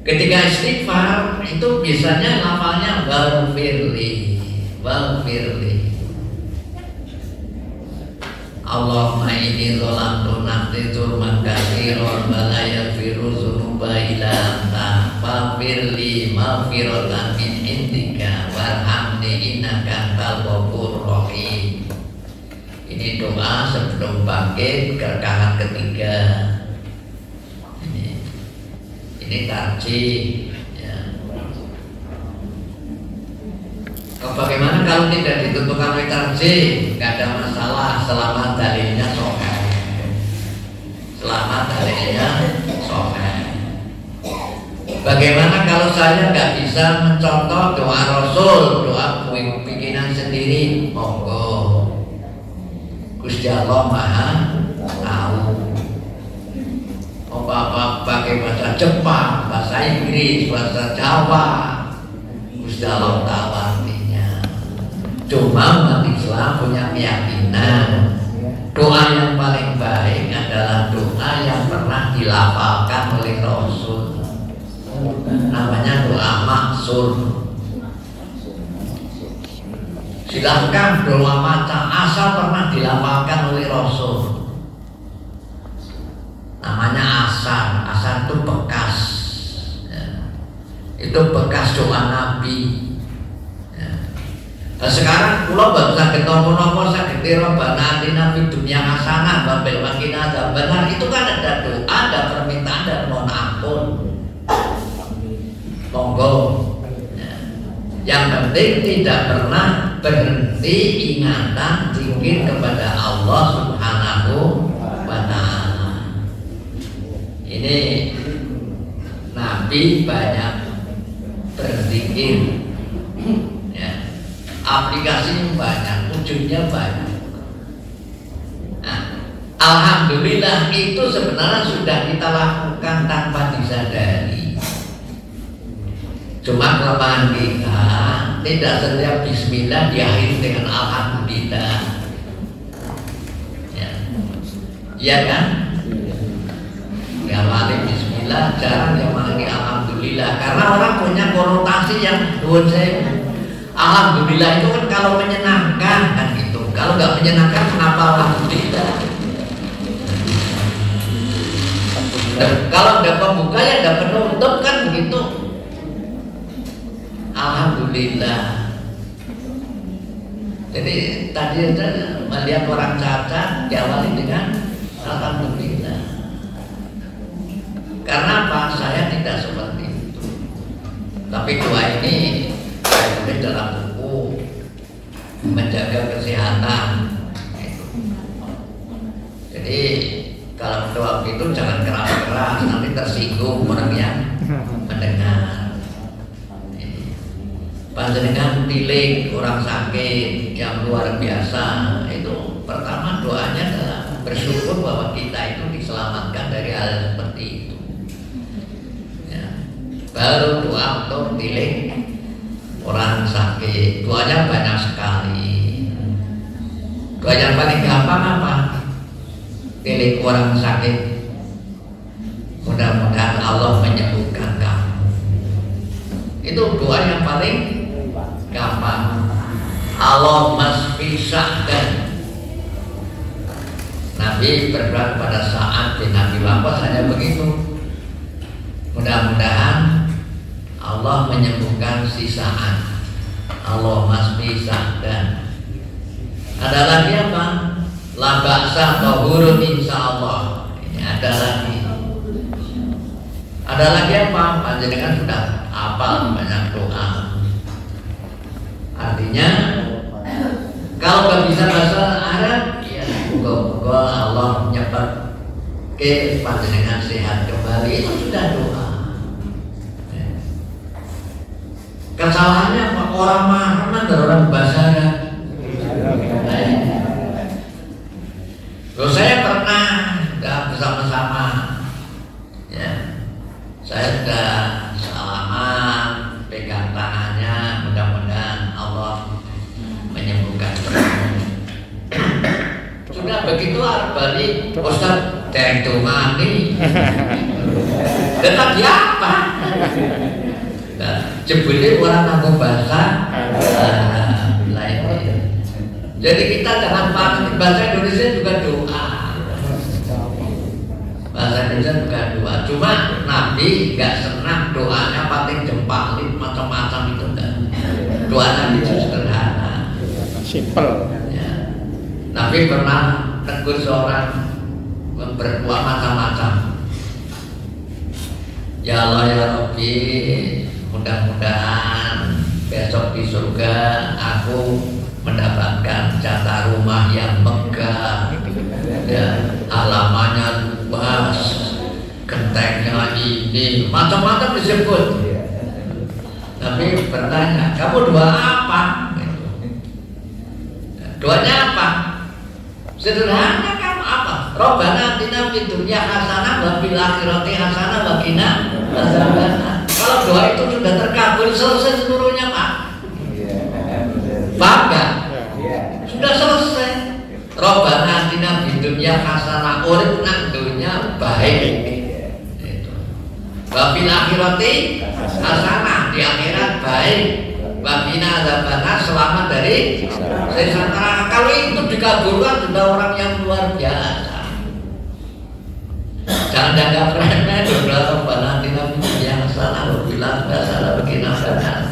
S1: Ketika istighfar itu biasanya lafalnya wafirli, wafirli. Allahumma inni zolamtu nafsi zulman katsiran wa la yaghfiru dzunuba illa anta faghfirli maghfiratan min indika warhamni innaka antal ghafurur rahim. Ini doa sebelum bangkit ke rakaat ketiga. Ini tarjih ya. Bagaimana kalau tidak ditentukan oleh tarjih? Gak ada masalah selama dalilnya sahih. Selama dalilnya sahih. Bagaimana kalau saya nggak bisa mencontoh doa Rasul, doa bikinan sendiri? Monggo. Gusti Allah Maha tahu. Apa pakai bahasa Jepang, bahasa Inggris, bahasa Jawa, Gusti Allah tahu artinya. Cuma umat Islam punya keyakinan doa yang paling baik adalah doa yang pernah dilafalkan oleh Rasul. Namanya doa maksur. Silahkan doa macam asal pernah dilafalkan oleh Rasul. Namanya asar. Asar itu bekas ya. Itu bekas doa Nabi ya. Nah, sekarang pulau baru sakit nopo-nopo sakit Rabbana atina fid dunya hasanah wa fil akhirati hasanah. Benar itu kan ada doa, ada permintaan dan mohon ampun. Monggo ya. Yang penting tidak pernah berhenti ingatan zikir kepada Allah Subhanahu wa ta'ala. Ini Nabi banyak berzikir ya. Aplikasinya banyak, wujudnya banyak. Nah, alhamdulillah itu sebenarnya sudah kita lakukan tanpa disadari. Cuma kelemahan kita tidak setiap bismillah diakhiri dengan alhamdulillah ya. Iya kan? Awali bismillah, jarang yang lagi alhamdulillah. Karena orang punya konotasi yang buat saya. Alhamdulillah itu kan kalau menyenangkan kan gitu. Kalau nggak menyenangkan kenapa alhamdulillah? Kalau ada pembuka ya ada penutup kan begitu. Alhamdulillah. Jadi tadi saya melihat orang cacat diawali dengan alhamdulillah. Karena apa? Saya tidak seperti itu. Tapi doa ini saya tulis dalam buku menjaga kesehatan. Jadi kalau doa itu jangan keras-keras, nanti tersinggung orang yang mendengar. Panjenengan tilik orang sakit yang luar biasa, itu pertama doanya adalah bersyukur bahwa kita itu diselamatkan dari hal seperti itu. Ya. Baru doa untuk tilik orang sakit. Doanya banyak sekali. Doa yang paling gampang apa? Tilik orang sakit. Mudah-mudahan Allah menyembuhkan kamu. Itu doa yang paling gampang. Allah masfisahkan. Nabi berdoa pada saat bin Nabi wafat hanya begitu. Mudah-mudahan Allah menyembuhkan si Sa'ad. Allah masfisahkan. Ada lagi apa? La ba'sa tahurun insyaallah. Ini ada lagi. Ada lagi apa? Panjenengan sudah hafal banyak doa. Artinya kalau nggak bisa bahasa Arab, ya moga Allah nyepat ke panjenengan sehat kembali, itu sudah doa. Kesalahannya orang Muhammad dan orang bahasa Arab. Saya pernah bersama-sama, ya, saya sudah salaman, pegang tangannya, mudah-mudahan Allah menyembuhkan. Sudah begitu balik, Ustaz dari Tumani, tetapi apa? Jebule orang ngomong bahasa lain. Jadi kita jangan pakai bahasa Indonesia juga doa. Bahasa Indonesia juga doa. Cuma Nabi nggak senang doanya pakai jempalin macam-macam itu enggak. Doa Nabi itu sederhana,
S2: simple.
S1: Ya. Nabi pernah tegur seorang berdoa macam-macam. Ya Allah ya Rabbi, mudah-mudahan besok di surga aku mendapatkan jatah rumah yang megah, ya, halamannya luas, gentengnya ini, macam-macam disebut. Tapi bertanya, kamu doa apa? Doanya apa? Sederhana, kamu apa? Robbana atina fid dunya hasanah wa fil akhirati hasanah wa qina adzabannar. Kalau doa itu sudah terkabul, selesai seluruhnya, Pak. Bangga, sudah selesai. Robbana atina fid dunya hasanah, urip nang dunya baik. Itu. Wa fil akhirati hasanah, di akhirat baik. Wa qina adzabannar, selamat dari siksa neraka. Kalau itu dikabulkan sudah orang yang luar biasa. Jangan dianggap remeh. Robbana atina fid dunya hasanah wa fil akhirati qina adzabannar.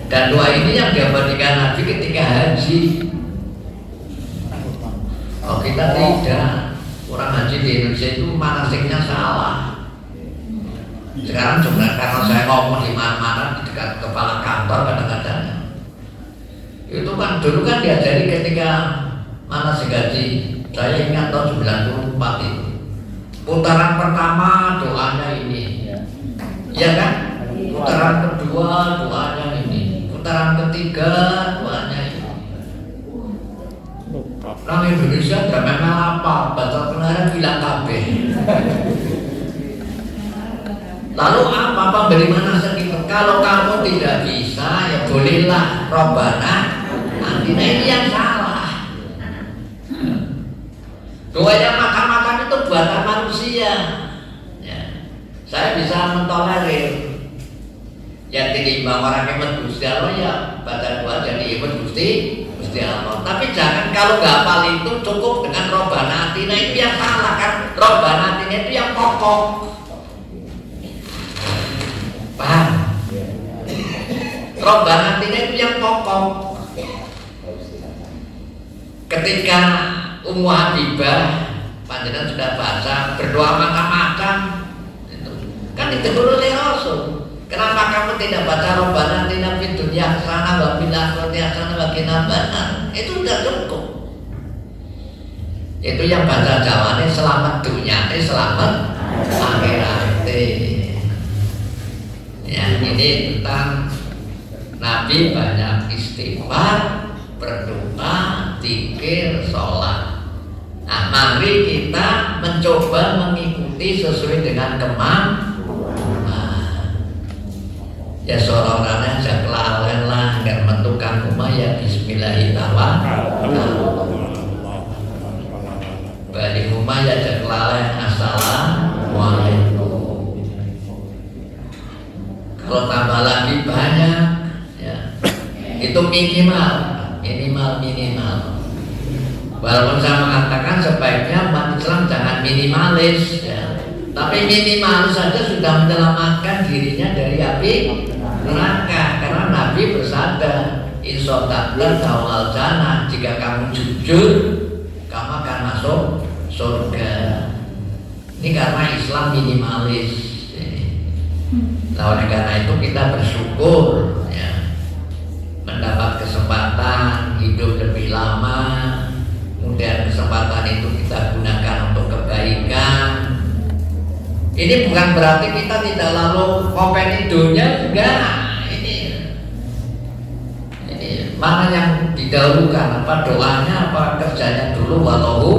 S1: Dan doa ini yang diabadikan Nabi ketika haji. Oh, kita tidak. Orang haji di Indonesia itu manasiknya salah. Sekarang cuma karena saya ngomong di mana-mana di dekat kepala kantor kadang-kadang. Itu kan dulu kan diajari ketika manasik haji. Saya ingat tahun 94 itu. Putaran pertama doanya ini. Iya kan? Putaran kedua doanya ini. Putaran ketiga doanya ini. Orang Indonesia gak memang apa, baca pengarang bilang kabeh. Lalu apa beri manasik itu? Kalau kamu tidak bisa, ya bolehlah Robbana atina, ini yang salah. Doa yang makan-makan itu buatan manusia. Ya. Saya bisa mentolerir. Ya timbang orang yang Gusti Allah, ya baca doa jadi Gusti Allah. Tapi jangan kalau nggak hafal itu cukup dengan Robbana atina, itu yang salah kan. Robbana atina itu yang pokok. Paham? Robbana atina itu yang pokok. Ketika Ummu Habibah panjenengan sudah baca berdoa macam-macam, kan ditegur oleh Rasul. Kenapa kamu tidak baca Robbana atina fid dunya hasanah wa fil akhirati hasanah wa qina adzabannar? Itu sudah cukup. Itu yang bahasa Jawane selamat dunia, selamat akhirat. Ya, ini tentang Nabi banyak istighfar, berdoa, zikir, sholat. Nah, mari kita mencoba mengikuti sesuai dengan kemampuan. Ya seorang aja kelalen lah, nggak menentukan rumah ya Bismillahirrahmanirrahim. Balik rumah ya aja kelalen, assalamualaikum. Kalau tambah lagi banyak, ya, itu minimal. Walaupun saya mengatakan sebaiknya umat Islam jangan minimalis, ya. Tapi minimalis saja sudah menyelamatkan dirinya dari api neraka. Karena Nabi bersabda, "Insyaallah tawal jannah." Jika kamu jujur, kamu akan masuk surga. Ini karena Islam minimalis. Nah, oleh karena itu kita bersyukur, ya, mendapat kesempatan hidup lebih lama. Kemudian kesempatan itu kita gunakan untuk kebaikan. Ini bukan berarti kita tidak lalu komen dunia, enggak. Ini mana yang didahulukan, apa doanya, apa kerjanya dulu, wallahu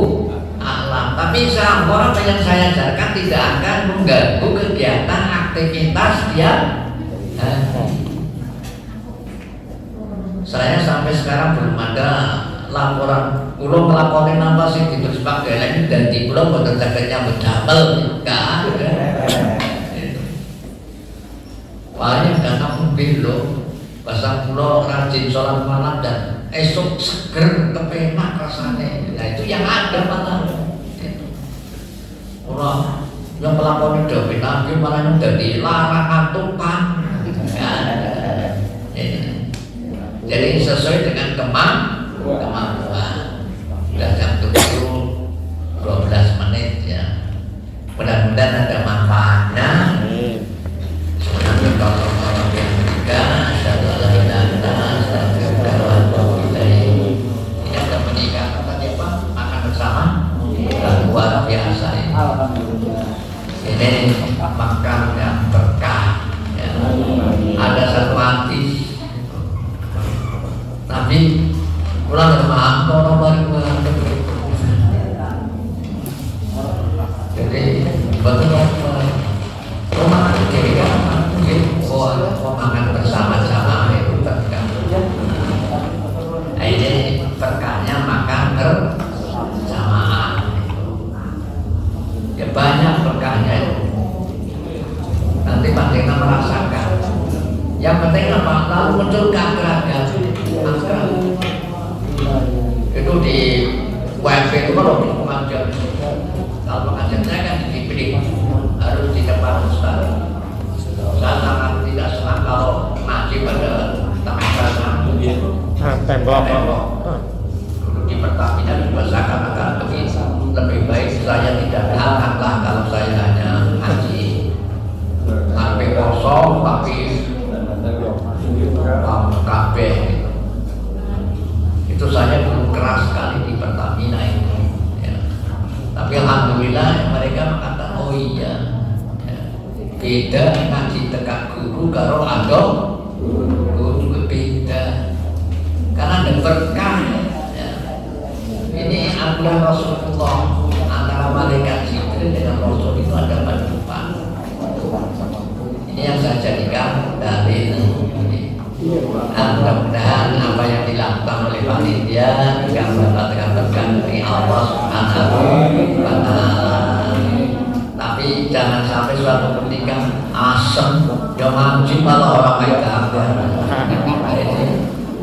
S1: a'lam. Tapi apa yang saya ajarkan tidak akan mengganggu kegiatan aktivitas tiap hari. Saya sampai sekarang belum ada laporan pulau melaporkan apa sih gitu sebagai lain dan di pulau bekerjanya berdamel enggak ada. Banyak karena mungkin loh pasang pulau rajin sholat malam dan esok seger kepenak rasanya. Nah itu yang ada malah orang yang melaporkan David Nabi malah udah dilarang atupan. Jadi sesuai dengan kemampuan. Sudah jam 12 menit ya. Mudah-mudahan ada manfaatnya. Semoga tolong yang juga adalah ini ada pernikahan apa ya Pak? Makan bersama luar biasa ini. Ini makan yang berkah ya. Ada satu hadis Nabi pulang maaf orang baru jadi betul rumah jadi kan makan bersama-sama itu berkah. Ini berkahnya makan bersama ya banyak berkahnya itu. Nanti Pak merasakan. Yang penting apa? Lalu muncul keakraban. Itu di WiFi itu kalau di pengajian saya kan dipilih harus di depan Ustaz. Saya sangat tidak senang kalau ngaji pada tembok. Duduk di Pertamina juga saya katakan begitu. Lebih baik saya tidak datanglah kalau saya hanya ngaji. HP kosong tapi kabeh. Itu saja belum keras sekali di Pertamina itu ya. Tapi alhamdulillah mereka mengatakan oh iya ya. Beda ngaji tekak guru kalau ada guru beda karena ada berkah ya. Ini adalah Rasulullah antara malaikat Jibril dengan Rasul itu ada perjumpaan. Ini yang saya jadikan dari mudah-mudahan apa yang dilakukan oleh panitia juga mendapatkan berkah dari Allah Subhanahu wa Ta'ala. Tapi jangan sampai suatu ketika asem yang ngaji malah orang baik kabar.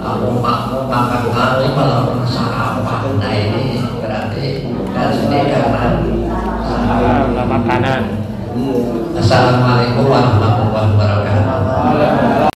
S1: Aku makan ngaji malah sarapan. Nah ini berarti dari sini karena
S2: makanan.
S1: Assalamualaikum warahmatullahi wabarakatuh.